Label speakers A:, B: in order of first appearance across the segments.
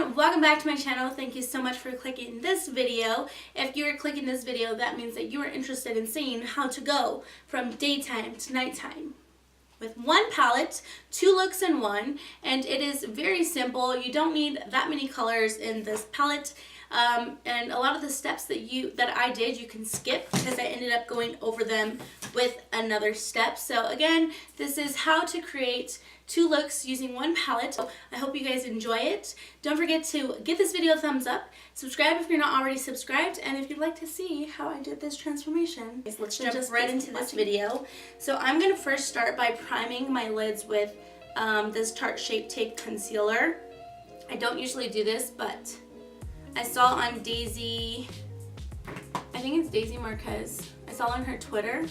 A: everyone, welcome back to my channel. Thank you so much for clicking this video. If you are clicking this video, that means that you are interested in seeing how to go from daytime to nighttime with one palette, 2 looks in one, and it is very simple. You don't need that many colors in this palette. And a lot of the steps that I did, you can skip because I ended up going over them with another step. So again, this is how to create 2 looks using one palette. So I hope you guys enjoy it. Don't forget to give this video a thumbs up, subscribe if you're not already subscribed, and if you'd like to see how I did this transformation. Let's jump right into this video. So I'm going to first start by priming my lids with this Tarte Shape Tape Concealer. I don't usually do this, but I saw on Daisy, I think it's Daisy Marquez, I saw on her Twitter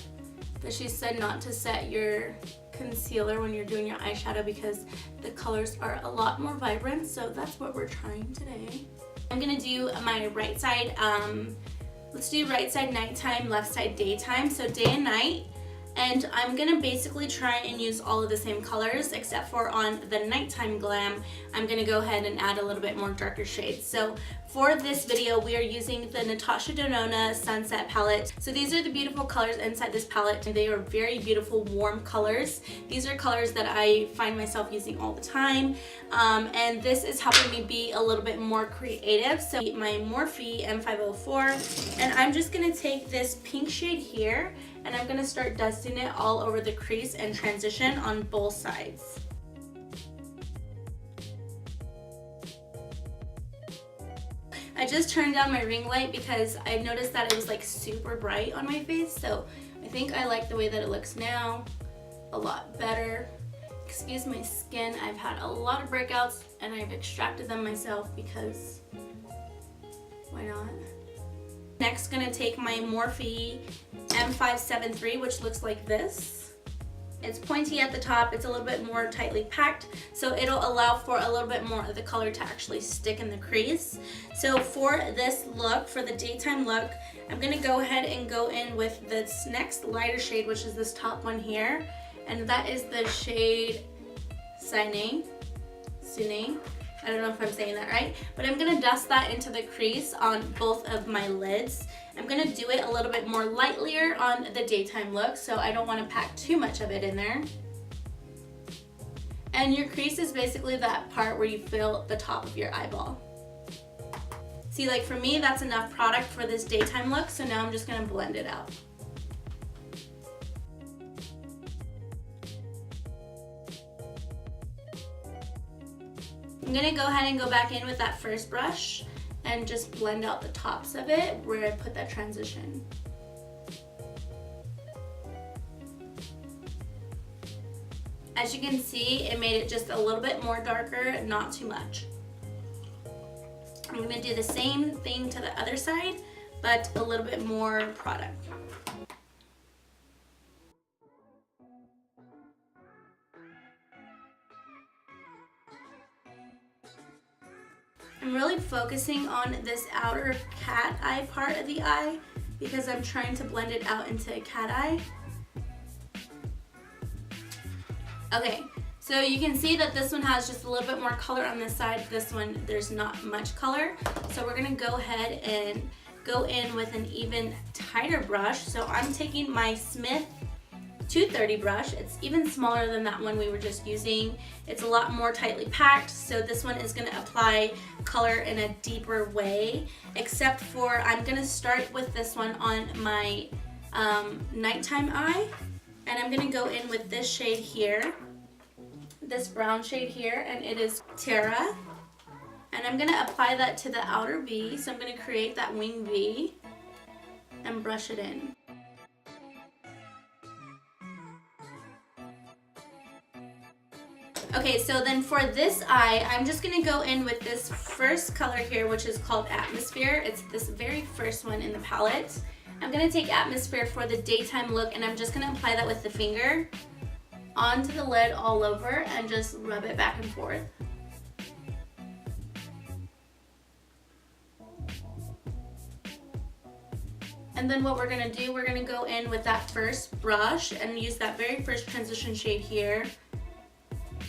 A: that she said not to set your concealer when you're doing your eyeshadow because the colors are a lot more vibrant, so that's what we're trying today. I'm gonna do my right side, let's do right side nighttime, left side daytime, so day and night. And I'm gonna basically try and use all of the same colors, except for on the nighttime glam, I'm gonna go ahead and add a little bit more darker shades. So for this video, we are using the Natasha Denona Sunset palette. So these are the beautiful colors inside this palette, and they are very beautiful, warm colors. These are colors that I find myself using all the time, and this is helping me be a little bit more creative. So my Morphe M504, and I'm just gonna take this pink shade here, and I'm gonna start dusting it all over the crease and transition on both sides. I just turned down my ring light because I noticed that it was like super bright on my face, so I think I like the way that it looks now a lot better. Excuse my skin, I've had a lot of breakouts and I've extracted them myself because why not? Next, gonna take my Morphe M573, which looks like this. It's pointy at the top, it's a little bit more tightly packed, so it'll allow for a little bit more of the color to actually stick in the crease. So for this look, for the daytime look, I'm gonna go ahead and go in with this next lighter shade, which is this top one here, and that is the shade Sine. I don't know if I'm saying that right, but I'm gonna dust that into the crease on both of my lids. I'm gonna do it a little bit more lightlier on the daytime look, so I don't wanna pack too much of it in there. And your crease is basically that part where you feel the top of your eyeball. See, like for me, that's enough product for this daytime look, so now I'm just gonna blend it out. I'm gonna go ahead and go back in with that first brush and just blend out the tops of it where I put that transition. As you can see, it made it just a little bit more darker, not too much. I'm gonna do the same thing to the other side, but a little bit more product. I'm really focusing on this outer cat eye part of the eye because I'm trying to blend it out into a cat eye. Okay, so you can see that this one has just a little bit more color on this side. This one, there's not much color. So we're gonna go ahead and go in with an even tighter brush. So I'm taking my Smith 230 brush. It's even smaller than that one we were just using. It's a lot more tightly packed, so this one is going to apply color in a deeper way, except for I'm going to start with this one on my nighttime eye, and I'm going to go in with this shade here, this brown shade here, and it is Terra, and I'm going to apply that to the outer V, so I'm going to create that wing V and brush it in. Okay, so then for this eye, I'm just gonna go in with this first color here, which is called Atmosphere. It's this very first one in the palette. I'm gonna take Atmosphere for the daytime look, and I'm just gonna apply that with the finger onto the lid all over and just rub it back and forth. And then what we're gonna do, we're gonna go in with that first brush and use that very first transition shade here.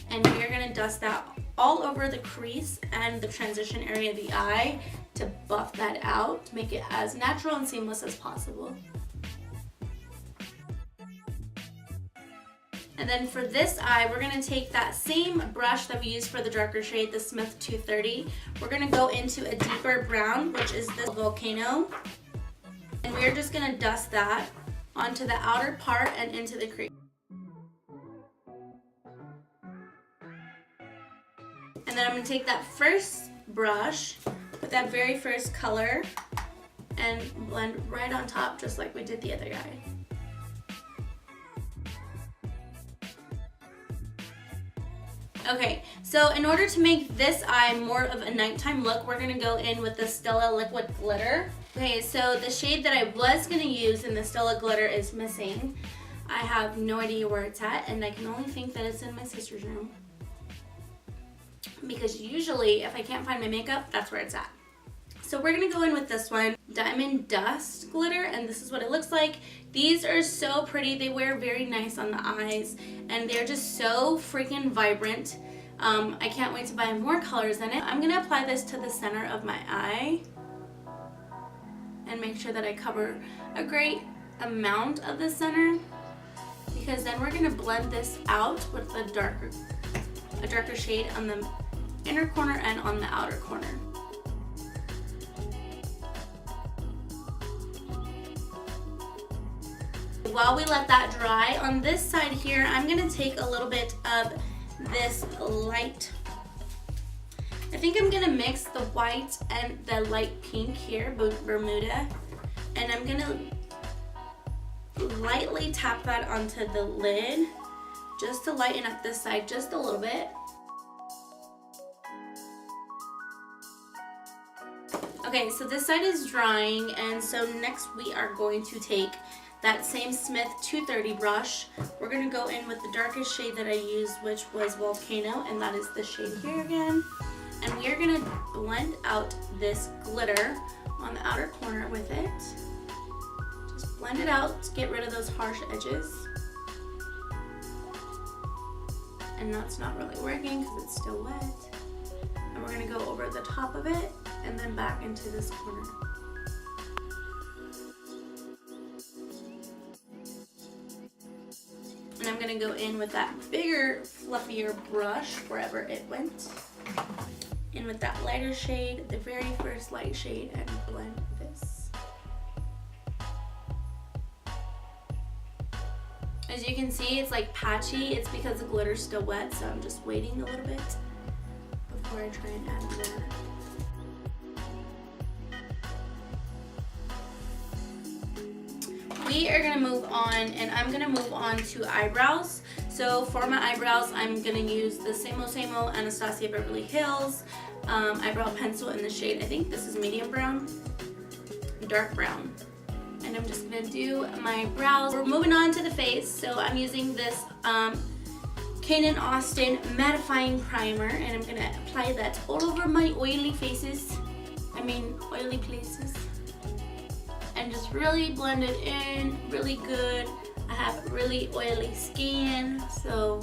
A: And we're gonna dust that all over the crease and the transition area of the eye to buff that out, to make it as natural and seamless as possible. And then for this eye, we're gonna take that same brush that we used for the darker shade, the Smith 230. We're gonna go into a deeper brown, which is this Volcano. And we're just gonna dust that onto the outer part and into the crease. And then I'm gonna take that first brush with that very first color and blend right on top, just like we did the other eye. Okay, so in order to make this eye more of a nighttime look, we're gonna go in with the Stella Liquid Glitter. Okay, so the shade that I was gonna use in the Stella Glitter is missing. I have no idea where it's at, and I can only think that it's in my sister's room. Because usually, if I can't find my makeup, that's where it's at. So we're gonna go in with this one, Diamond Dust Glitter, and this is what it looks like. These are so pretty. They wear very nice on the eyes, and they're just so freaking vibrant. I can't wait to buy more colors in it. I'm gonna apply this to the center of my eye and make sure that I cover a great amount of the center, because then we're gonna blend this out with a darker shade on the inner corner and on the outer corner. While we let that dry, on this side here, I'm gonna take a little bit of this light. I think I'm gonna mix the white and the light pink here, Bermuda, and I'm gonna lightly tap that onto the lid just to lighten up this side just a little bit. Okay, so this side is drying, and so next we are going to take that same Smith 230 brush. We're gonna go in with the darkest shade that I used, which was Volcano, and that is the shade here again. And we are gonna blend out this glitter on the outer corner with it. Just blend it out to get rid of those harsh edges. And that's not really working because it's still wet. And we're gonna go over the top of it and then back into this corner. And I'm gonna go in with that bigger, fluffier brush wherever it went. In with that lighter shade, the very first light shade, and blend this. As you can see, it's like patchy. It's because the glitter's still wet, so I'm just waiting a little bit before I try and add more. We are gonna move on, and I'm gonna move on to eyebrows. So for my eyebrows, I'm gonna use the Same O Anastasia Beverly Hills eyebrow pencil in the shade, I think this is medium brown, dark brown. And I'm just gonna do my brows. We're moving on to the face, so I'm using this Kanan Austin mattifying primer, and I'm gonna apply that all over my oily places, and just really blend it in really good. I have really oily skin, so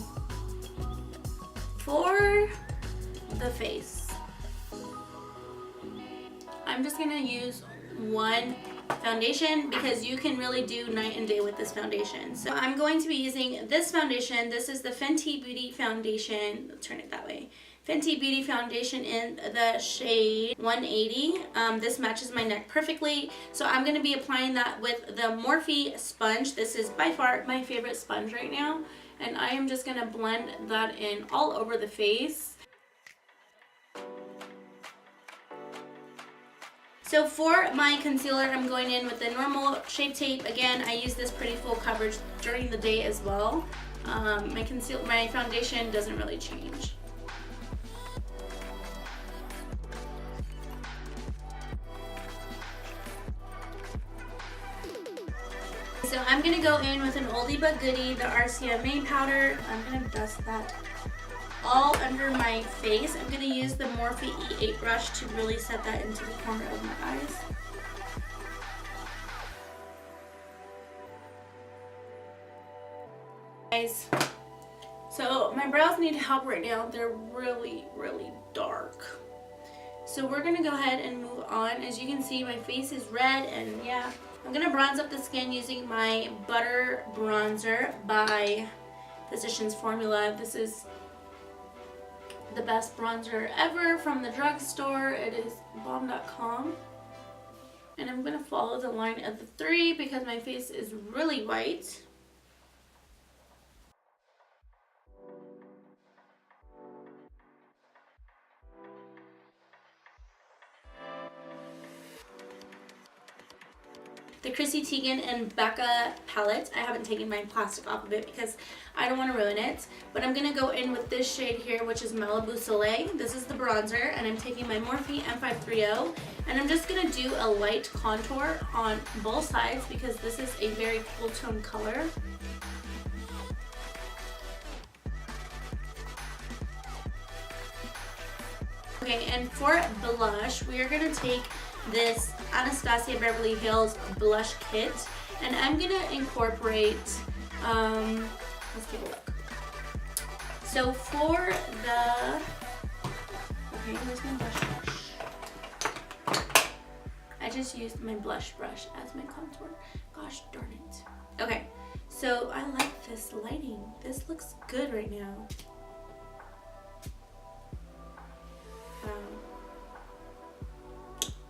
A: for the face, I'm just gonna use one foundation because you can really do night and day with this foundation. So I'm going to be using this foundation. This is the Fenty Beauty foundation. Let's turn it that way. Fenty Beauty foundation in the shade 180. This matches my neck perfectly. So I'm going to be applying that with the Morphe sponge. This is by far my favorite sponge right now. And I am just going to blend that in all over the face. So for my concealer, I'm going in with the normal Shape Tape. Again, I use this pretty full coverage during the day as well. My foundation doesn't really change. So I'm going to go in with an oldie but goodie, the RCMA powder. I'm going to dust that all under my face. I'm going to use the Morphe E8 brush to really set that into the corner of my eyes. Guys, so So my brows need help right now. They're really, really dark. So we're gonna go ahead and move on. As you can see, my face is red, and yeah, I'm gonna bronze up the skin using my Butter Bronzer by Physicians Formula. This is the best bronzer ever from the drugstore. It is bomb.com. And I'm gonna follow the line of the 3 because my face is really white. The Chrissy Teigen and Becca palette. I haven't taken my plastic off of it because I don't want to ruin it. But I'm going to go in with this shade here, which is Malibu Soleil. This is the bronzer, and I'm taking my Morphe M530, and I'm just going to do a light contour on both sides because this is a very cool tone color. Okay, and for blush, we are going to take this Anastasia Beverly Hills blush kit, and I'm gonna incorporate let's take a look. So for the okay, where's my blush brush? I just used my blush brush as my contour. Gosh darn it. Okay, so I like this lighting. This looks good right now.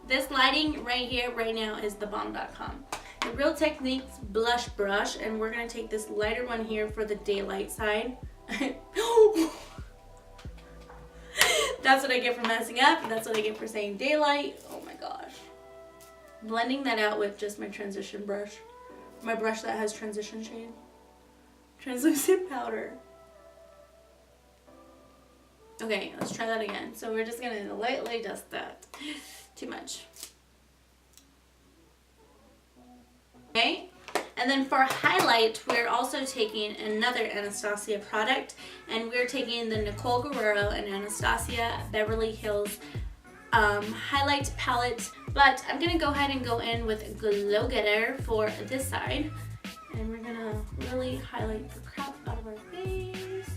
A: This lighting right here, right now, is the bomb.com. The Real Techniques blush brush, and we're gonna take this lighter one here for the daylight side. That's what I get for messing up. That's what I get for saying daylight. Oh my gosh. Blending that out with just my transition brush. My brush that has transition shade. Translucent powder. Okay, let's try that again. So we're just gonna lightly dust that. Too much. Okay, and then for highlight, we're also taking another Anastasia product, and we're taking the Nicole Guerrero and Anastasia Beverly Hills highlight palette. But I'm gonna go ahead and go in with Glow Getter for this side, and we're gonna really highlight the crap out of our face.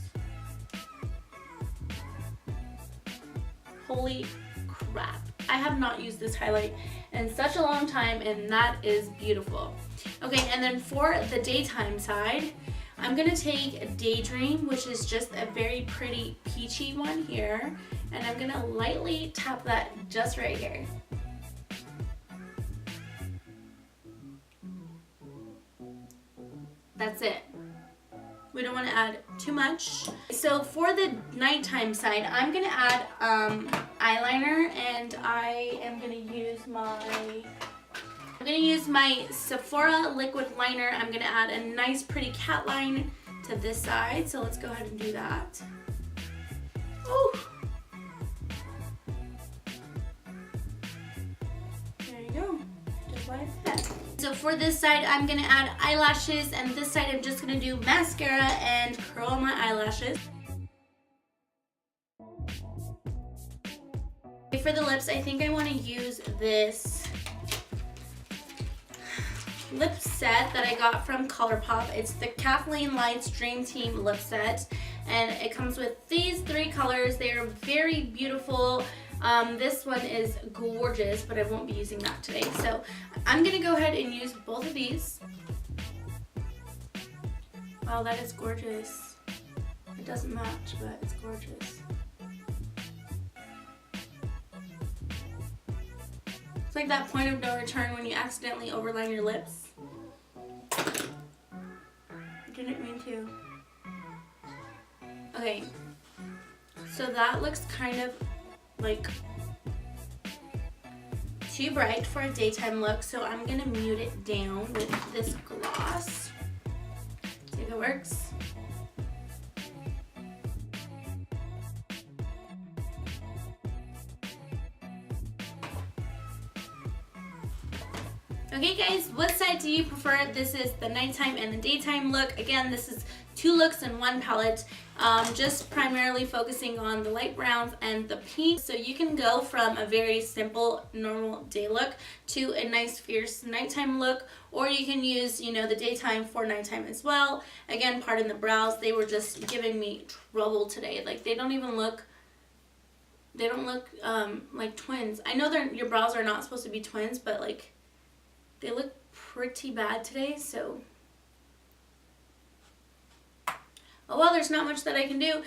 A: Holy crap. I have not used this highlight in such a long time, and that is beautiful. Okay, and then for the daytime side, I'm gonna take Daydream, which is just a very pretty peachy one here, and I'm gonna lightly tap that just right here. That's it. We don't want to add too much. So for the nighttime side, I'm gonna add eyeliner, and I am gonna use my Sephora liquid liner. I'm gonna add a nice pretty cat line to this side. So let's go ahead and do that. Ooh. There you go. Just like that. So for this side, I'm gonna add eyelashes, and this side I'm just gonna do mascara and curl my eyelashes. For the lips, I think I wanna use this lip set that I got from ColourPop. It's the Kathleen Lights Dream Team lip set, and it comes with these 3 colors. They are very beautiful. This one is gorgeous, but I won't be using that today. So I'm gonna go ahead and use both of these. Wow, that is gorgeous. It doesn't match, but it's gorgeous. It's like that point of no return when you accidentally overline your lips. I didn't mean to. Okay, so that looks kind of like too bright for a daytime look, so I'm gonna mute it down with this gloss. See if it works. Okay guys, what side do you prefer? This is the nighttime and the daytime look. Again, this is 2 looks in 1 palette. just primarily focusing on the light browns and the pink. So you can go from a very simple, normal day look to a nice, fierce nighttime look, or you can use, you know, the daytime for nighttime as well. Again, pardon the brows, they were just giving me trouble today. Like, they don't even look, like twins. I know your brows are not supposed to be twins, but like, they look pretty bad today, so. Oh well, there's not much that I can do.